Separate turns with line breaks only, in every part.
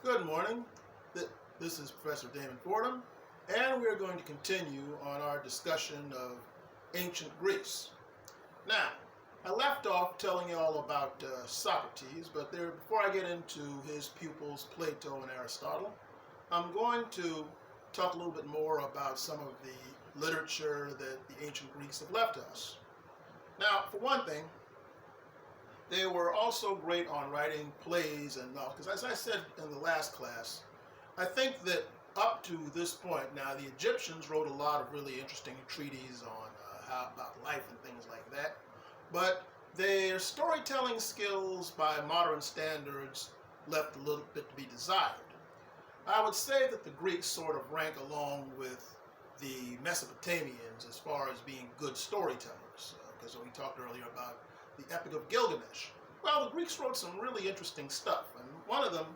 Good morning. This is Professor Damon Fordham, and we are going to continue on our discussion of ancient Greece. Now, I left off telling you all about Socrates, but before I get into his pupils Plato and Aristotle, I'm going to talk a little bit more about some of the literature that the ancient Greeks have left us. Now, for one thing, they were also great on writing plays and novels, because as I said in the last class, I think that up to this point, now the Egyptians wrote a lot of really interesting treatises on how about life and things like that, but their storytelling skills by modern standards left a little bit to be desired. I would say that the Greeks sort of rank along with the Mesopotamians as far as being good storytellers, because we talked earlier about the Epic of Gilgamesh. Well, the Greeks wrote some really interesting stuff, and one of them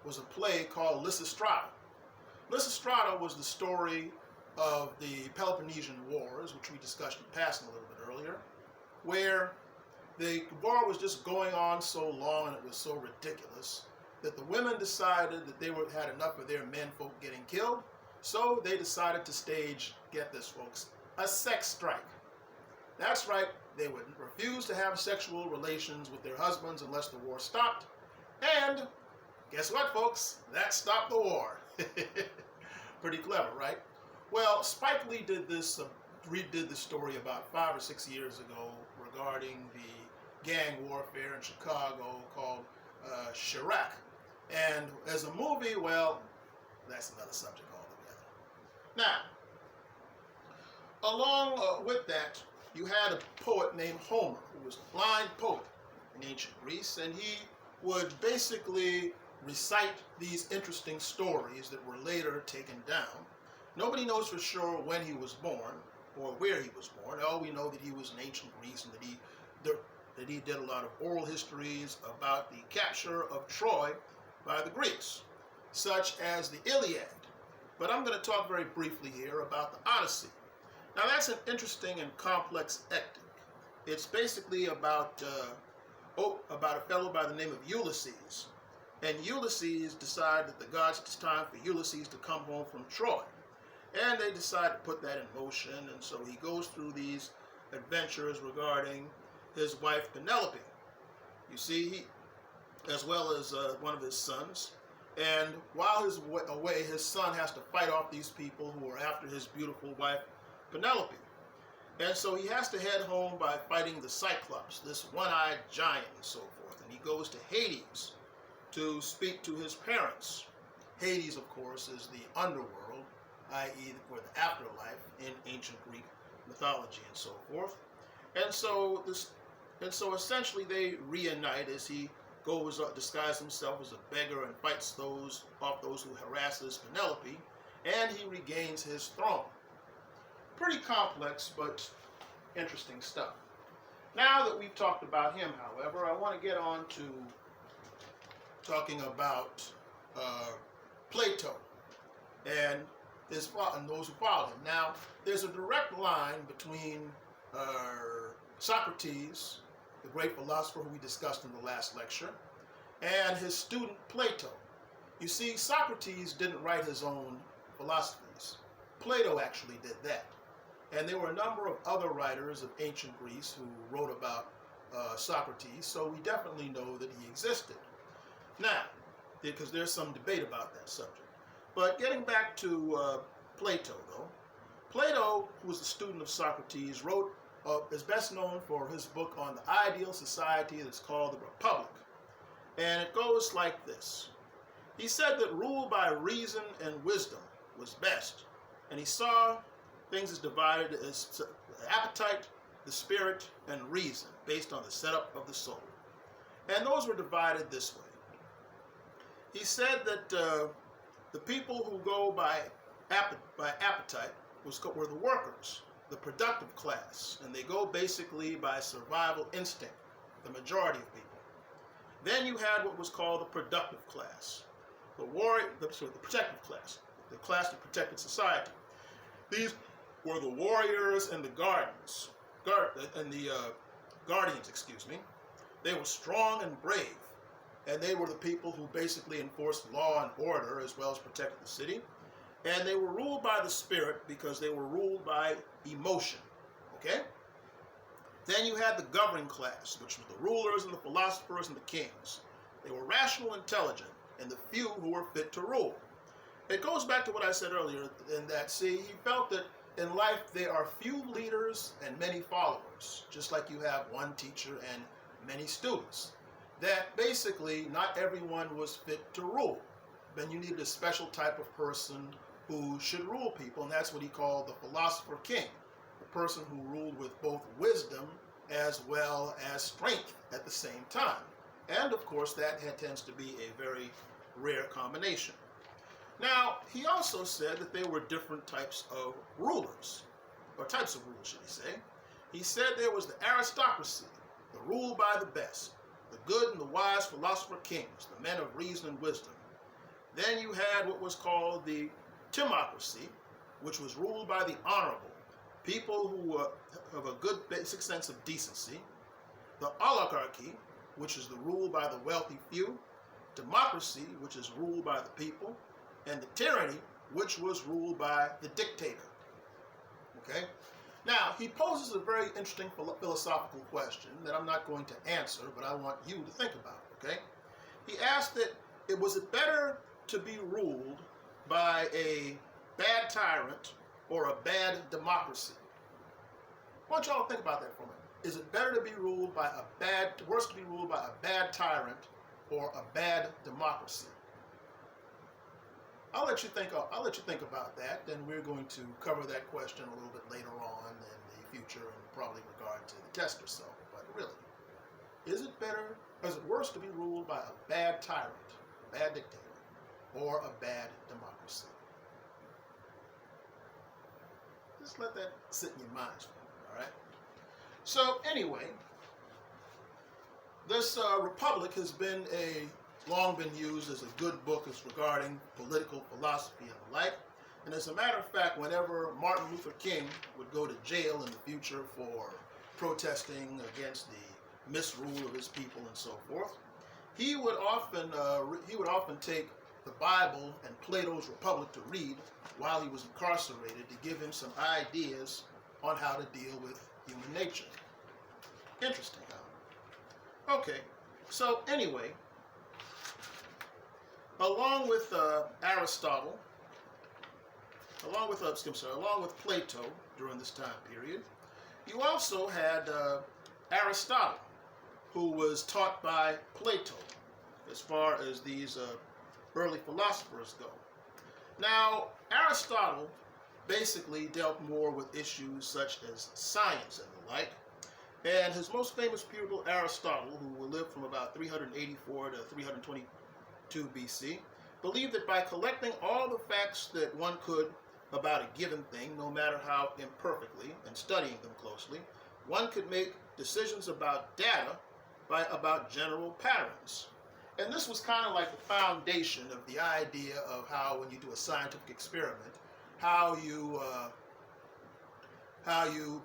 was a play called Lysistrata. Lysistrata was the story of the Peloponnesian Wars, which we discussed in passing a little bit earlier, where the war was just going on so long and it was so ridiculous that the women decided that they had enough of their menfolk getting killed, so they decided to stage, get this folks, a sex strike. That's right, they would refuse to have sexual relations with their husbands unless the war stopped. And guess what, folks? That stopped the war. Pretty clever, right? Well, Spike Lee redid the story about 5 or 6 years ago regarding the gang warfare in Chicago called Chirac. And as a movie, well, that's another subject altogether. Now, along with that, you had a poet named Homer, who was a blind poet in ancient Greece, and he would basically recite these interesting stories that were later taken down. Nobody knows for sure when he was born or where he was born. All we know that he was in ancient Greece and that he did a lot of oral histories about the capture of Troy by the Greeks, such as the Iliad. But I'm going to talk very briefly here about the Odyssey. Now that's an interesting and complex epic. It's basically about a fellow by the name of Ulysses. And Ulysses decided that the gods, it's time for Ulysses to come home from Troy. And they decide to put that in motion, and so he goes through these adventures regarding his wife Penelope. You see, as well as one of his sons. And while he's away, his son has to fight off these people who are after his beautiful wife Penelope. And so he has to head home by fighting the Cyclops, this one-eyed giant and so forth. And he goes to Hades to speak to his parents. Hades, of course, is the underworld, i.e. for the afterlife in ancient Greek mythology and so forth. And so essentially they reunite as he goes disguises himself as a beggar and fights those who harasses Penelope, and he regains his throne. Pretty complex, but interesting stuff. Now that we've talked about him, however, I want to get on to talking about Plato and those who followed him. Now, there's a direct line between Socrates, the great philosopher who we discussed in the last lecture, and his student Plato. You see, Socrates didn't write his own philosophies. Plato actually did that. And there were a number of other writers of ancient Greece who wrote about Socrates, so we definitely know that he existed. Now, because there's some debate about that subject. But getting back to Plato, though, Plato, who was a student of Socrates, is best known for his book on the ideal society that's called the Republic. And it goes like this. He said that rule by reason and wisdom was best, and he saw things as divided as the appetite, the spirit, and reason, based on the setup of the soul. And those were divided this way. He said that the people who go by appetite were the workers, the productive class, and they go basically by survival instinct, the majority of people. Then you had what was called the productive class, the protective class, the class that protected society. These were the warriors and the guardians. They were strong and brave. and they were the people who basically enforced law and order as well as protected the city. And they were ruled by the spirit because they were ruled by emotion. Okay? Then you had the governing class, which were the rulers and the philosophers and the kings. They were rational, intelligent, and the few who were fit to rule. It goes back to what I said earlier, in that, see, he felt that in life there are few leaders and many followers, just like you have one teacher and many students. That basically not everyone was fit to rule. Then you needed a special type of person who should rule people, and that's what he called the philosopher king, the person who ruled with both wisdom as well as strength at the same time. And of course that tends to be a very rare combination. Now, he also said that there were different types of rulers, or types of rulers, should he say. He said there was the aristocracy, the rule by the best, the good and the wise philosopher kings, the men of reason and wisdom. Then you had what was called the timocracy, which was ruled by the honorable, people who have a good basic sense of decency. The oligarchy, which is the rule by the wealthy few. Democracy, which is ruled by the people. And the tyranny, which was ruled by the dictator. Okay? Now, he poses a very interesting philosophical question that I'm not going to answer, but I want you to think about, okay? He asked that, was it better to be ruled by a bad tyrant or a bad democracy? I want y'all to think about that for a minute. Is it better to be ruled by worse to be ruled by a bad tyrant or a bad democracy? I'll let you think about that, and we're going to cover that question a little bit later on in the future, and probably in regard to the test or so. But really, is it worse to be ruled by a bad tyrant, a bad dictator, or a bad democracy? Just let that sit in your minds for a minute, all right? So anyway, this Republic has long been used as a good book as regarding political philosophy and the like. And as a matter of fact, whenever Martin Luther King would go to jail in the future for protesting against the misrule of his people and so forth, he would often take the Bible and Plato's Republic to read while he was incarcerated to give him some ideas on how to deal with human nature. Interesting, huh? Okay, so anyway, along with Aristotle, along with Plato during this time period, you also had Aristotle, who was taught by Plato as far as these early philosophers go. Now, Aristotle basically dealt more with issues such as science and the like, and his most famous pupil, Aristotle, who lived from about 384 to 322 BC, believed that by collecting all the facts that one could about a given thing, no matter how imperfectly, and studying them closely, one could make decisions about data about general patterns. And this was kind of like the foundation of the idea of how, when you do a scientific experiment, how you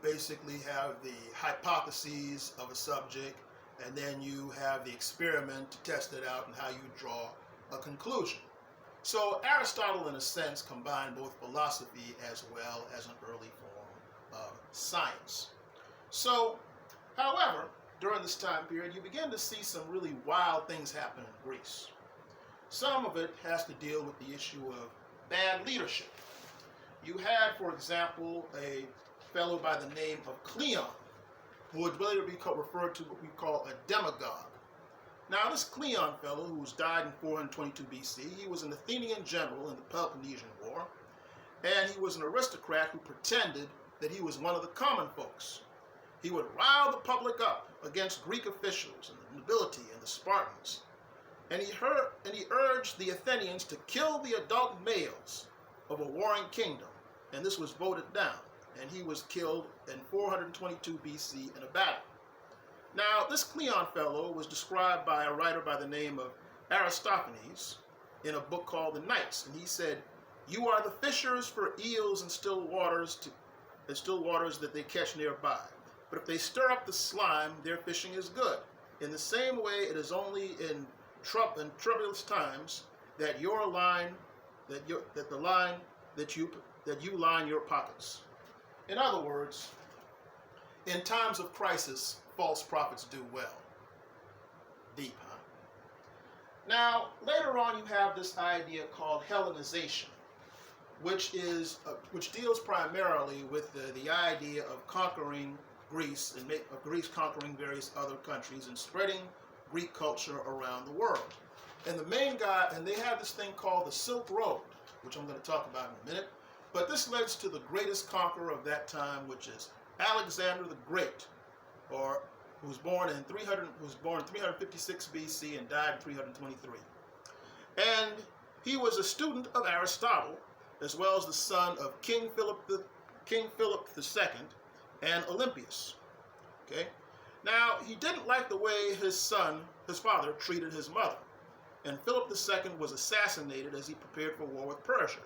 basically have the hypotheses of a subject, and then you have the experiment to test it out, and how you draw a conclusion. So Aristotle, in a sense, combined both philosophy as well as an early form of science. So, however, during this time period, you begin to see some really wild things happen in Greece. Some of it has to deal with the issue of bad leadership. You had, for example, a fellow by the name of Cleon, who would later be referred to what we call a demagogue. Now, this Cleon fellow, who was died in 422 BC, he was an Athenian general in the Peloponnesian War, and he was an aristocrat who pretended that he was one of the common folks. He would rile the public up against Greek officials and the nobility and the Spartans, and he urged the Athenians to kill the adult males of a warring kingdom, and this was voted down, and he was killed in 422 BC in a battle. Now, this Cleon fellow was described by a writer by the name of Aristophanes in a book called The Knights, and he said, "You are the fishers for eels in still waters that they catch nearby. But if they stir up the slime, their fishing is good. In the same way, it is only in troublous times that your line, that the line that you line your pockets. In other words, in times of crisis, false prophets do well. Deep, huh? Now, later on, you have this idea called Hellenization, which deals primarily with the idea of conquering Greece and of Greece conquering various other countries and spreading Greek culture around the world. And the main guy, and they have this thing called the Silk Road, which I'm going to talk about in a minute. But this leads to the greatest conqueror of that time, which is Alexander the Great, who was born in 356 BC and died in 323. And he was a student of Aristotle, as well as the son of King Philip II and Olympias. Okay? Now, he didn't like the way his father, treated his mother, and Philip II was assassinated as he prepared for war with Persia.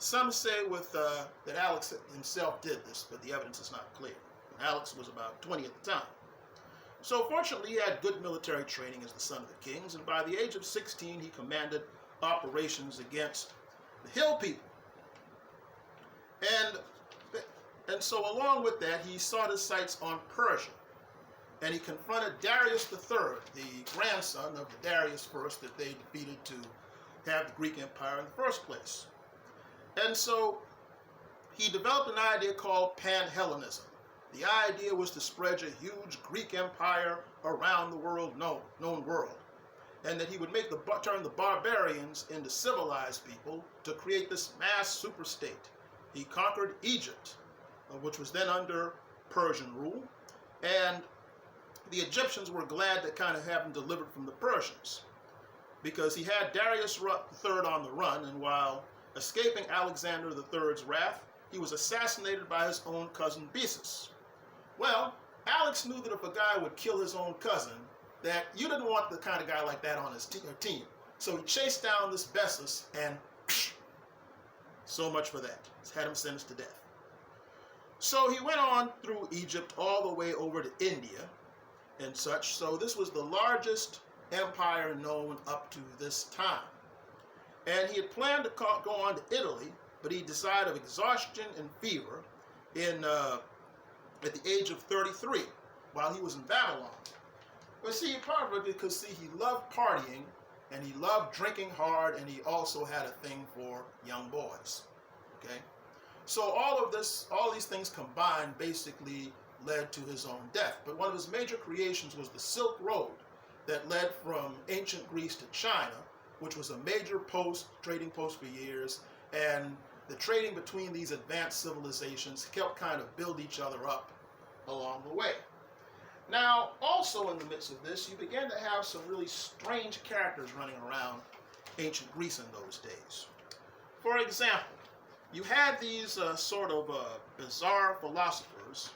Some say that Alex himself did this, but the evidence is not clear. Alex was about 20 at the time. So fortunately, he had good military training as the son of the kings, and by the age of 16, he commanded operations against the hill people. And so along with that, he sought his sights on Persia, and he confronted Darius III, the grandson of the Darius I that they defeated to have the Greek Empire in the first place. And so he developed an idea called Pan-Hellenism. The idea was to spread a huge Greek empire around the known world, and that he would turn the barbarians into civilized people to create this mass superstate. He conquered Egypt, which was then under Persian rule, and the Egyptians were glad to kind of have him delivered from the Persians, because he had Darius III on the run, and while escaping Alexander III's wrath, he was assassinated by his own cousin Bessus. Well, Alex knew that if a guy would kill his own cousin, that you didn't want the kind of guy like that on his team. So he chased down this Bessus, and so much for that. Had him sentenced to death. So he went on through Egypt all the way over to India and such. So this was the largest empire known up to this time. And he had planned to go on to Italy, but he died of exhaustion and fever at the age of 33 while he was in Babylon. But see, part of it because he loved partying and he loved drinking hard, and he also had a thing for young boys. Okay? So all these things combined basically led to his own death. But one of his major creations was the Silk Road that led from ancient Greece to China, which was a major trading post for years, and the trading between these advanced civilizations helped kind of build each other up along the way. Now, also in the midst of this, you began to have some really strange characters running around ancient Greece in those days. For example, you had these bizarre philosophers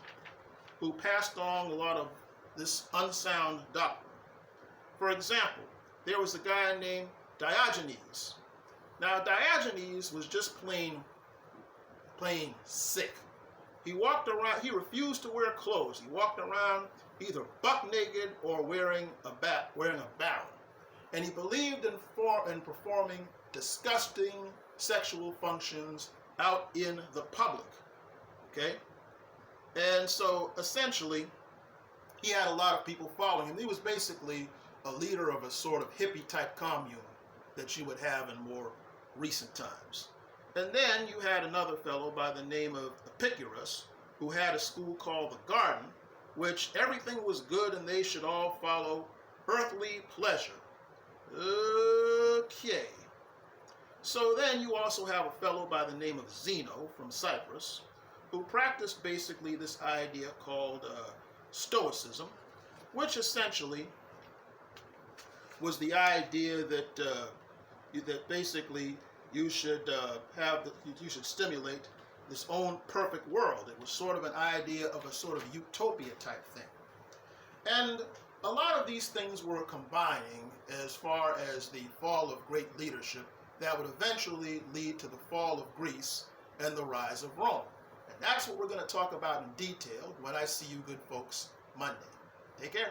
who passed on a lot of this unsound doctrine. For example, there was a guy named Diogenes. Now, Diogenes was just plain sick. He walked around, he refused to wear clothes. He walked around either buck naked or wearing a barrel. And he believed in performing disgusting sexual functions out in the public. Okay? And so essentially, he had a lot of people following him. He was basically a leader of a sort of hippie type commune that you would have in more recent times. And then you had another fellow by the name of Epicurus, who had a school called the Garden, which everything was good and they should all follow earthly pleasure. Okay. So then you also have a fellow by the name of Zeno from Cyprus, who practiced basically this idea called Stoicism, which essentially was the idea that that basically you should stimulate this own perfect world. It was sort of an idea of a sort of utopia type thing. And a lot of these things were combining as far as the fall of great leadership that would eventually lead to the fall of Greece and the rise of Rome. And that's what we're going to talk about in detail when I see you good folks Monday. Take care.